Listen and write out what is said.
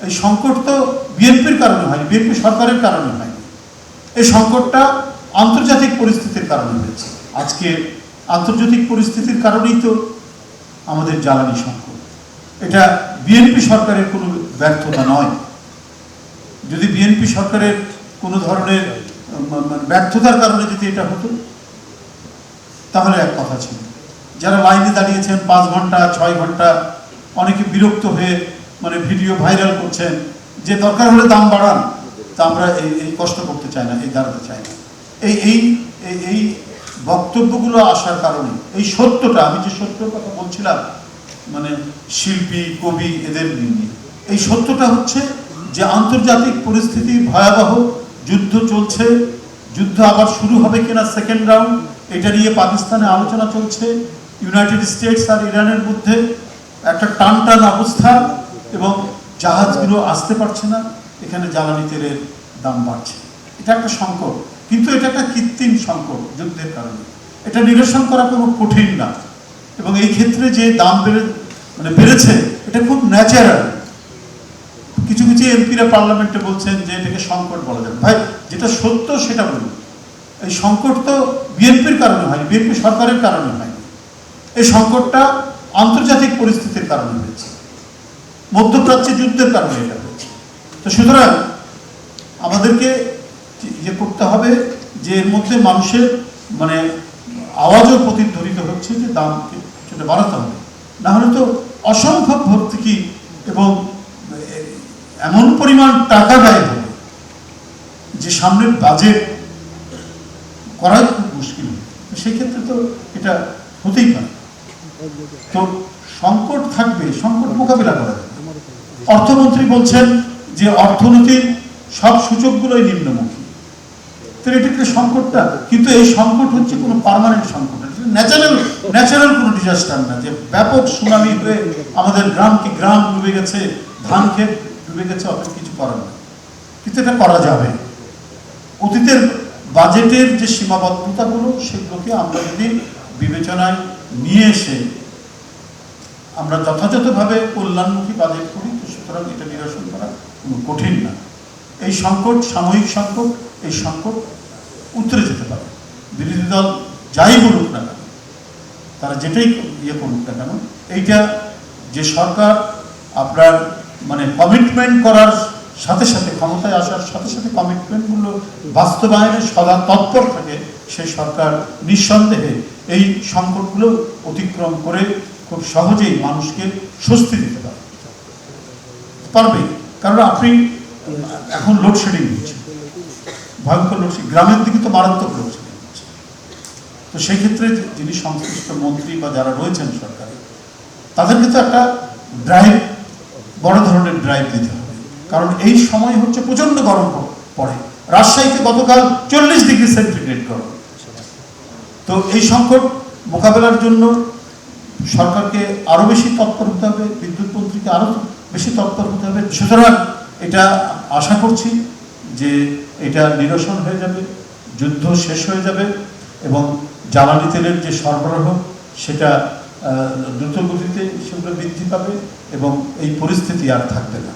এই সংকট তো বিএনপির কারণে হয়নি, বিএনপি সরকারের কারণে হয়নি। এই সংকটটা আন্তর্জাতিক পরিস্থিতির কারণে হয়েছে। আজকে আন্তর্জাতিক পরিস্থিতির কারণেই তো আমাদের জ্বালানি সংকট। এটা বিএনপি সরকারের কোনো ব্যর্থতা নয়। যদি বিএনপি সরকারের কোনো ধরনের ব্যর্থতার কারণে যদি এটা হতো তাহলে এক কথা ছিল। যারা লাইনে দাঁড়িয়েছেন 5 ঘন্টা 6 ঘন্টা, অনেকে বিরক্ত হয়ে ভিডিও ভাইরাল করছেন যে দরকার হলে দাম বাড়ান, তা আমরা এই কষ্ট করতে চাই না, এই দাঁড়াতে চাই না। এই বক্তব্যগুলো আসার কারণে এই সত্যটা, আমি যে সত্যর কথা বলছিলাম শিল্পী কবি এদের নিয়ে, এই সত্যটা হচ্ছে যে আন্তর্জাতিক পরিস্থিতি ভয়াবহ, যুদ্ধ চলছে, যুদ্ধ আবার শুরু হবে কিনা সেকেন্ড রাউন্ড, এটা নিয়ে পাকিস্তানে আলোচনা চলছে। ইউনাইটেড স্টেটস আর ইরানের মধ্যে একটা টান অবস্থা, এবং জাহাজগুলো আসতে পারছে না, এখানে জ্বালানি তেলের দাম বাড়ছে। এটা একটা সংকট, কিন্তু এটা একটা কৃত্রিম সংকট যুদ্ধের কারণে। এটা নিরসন করা কোনো কঠিন না, এবং এই ক্ষেত্রে যে দাম বেড়েছে এটা খুব ন্যাচারাল। কিছু এমপিরা পার্লামেন্টে বলছেন যে এটাকে সংকট বলা যাবে। ভাই, যেটা সত্য সেটা বলুন। এই সংকট তো বিএনপির কারণে হয়নি, বিএনপি সরকারের কারণে হয়নি। এই সংকটটা আন্তর্জাতিক পরিস্থিতির কারণে হয়েছে, মধ্যপ্রাচ্যে যুদ্ধের কারণে এটা হয়েছে। তো সুতরাং আমাদেরকে করতে হবে যে এর মধ্যে মানুষের আওয়াজও প্রতিধ্বনিত হচ্ছে যে দাম সেটা বাড়াতে হবে, না হলে তো অসম্ভব ভর্তুকি এবং এমন পরিমাণ টাকা ব্যয় হবে যে সামনের বাজেট করা খুব মুশকিল। সেক্ষেত্রে তো এটা হতেই পারে। তো সংকট থাকবে, সংকট মোকাবিলা করা যাবে। অর্থমন্ত্রী বলছেন যে অর্থনীতির সব সূচকগুলোই নিম্নমুখী। তো এটা একটা সংকটটা, কিন্তু এই সংকট হচ্ছে কোনো পার্মানেন্ট সংকট, ন্যাচারাল কোনো ডিজাস্টার না যে ব্যাপক সুনামি হয়ে আমাদের গ্রাম ডুবে গেছে, ধান ক্ষেত ডুবে গেছে, অত কিছু করার না। কিন্তু এটা করা যাবে। অতীতের বাজেটের যে সীমাবদ্ধতাগুলো, সেগুলোকে আমরা যদি বিবেচনায় নিয়ে এসে আমরা যথাযথভাবে কল্যাণমুখী বাজেট করি, তো সুতরাং এটা নিরসন করা কোনো কঠিন না। এই সংকট সাময়িক সংকট, এই সংকট উতরে যেতে পারে। বিরোধী দল যাই বলুক না কেন, তারা যেটাই করুক না কেন, এইটা যে সরকার আপনার কমিটমেন্ট করার সাথে সাথে, ক্ষমতায় আসার সাথে সাথে কমিটমেন্টগুলো বাস্তবায়নে সদা তৎপর থাকে, সেই সরকার নিঃসন্দেহে এই সংকটগুলো অতিক্রম করে খুব সহজেই মানুষকে স্বস্তি দিতে পারবে। কারণ আপনি এখন লোডশেডিং হচ্ছে, ভয়ঙ্কর লোডশেডিং, গ্রামের দিকে তো মারাত্মক লোডশেডিং হচ্ছে। তো সেই ক্ষেত্রে যিনি সংশ্লিষ্ট মন্ত্রী বা যারা রয়েছেন সরকারে, তাদেরকে তো একটা ড্রাইভ, বড় ধরনের ড্রাইভ দিতে হবে। কারণ এই সময় হচ্ছে প্রচন্ড গরম পড়ে। রাজশাহীতে গতকাল 40 ডিগ্রি সেন্টিগ্রেড গরম। তো এই সংকট মোকাবেলার জন্য সরকারকে আরো বেশি তৎপর হতে হবে, বিদ্যুৎ মন্ত্রীকে আরো বেশি তৎপর হতে হবে। সুতরাং এটা আশা করছি যে এটা নিরসন হয়ে যাবে, যুদ্ধ শেষ হয়ে যাবে, এবং জ্বালানি তেলের যে সরবরাহ সেটা দ্রুতগতিতে সেগুলো বৃদ্ধি পাবে, এবং এই পরিস্থিতি আর থাকবে না।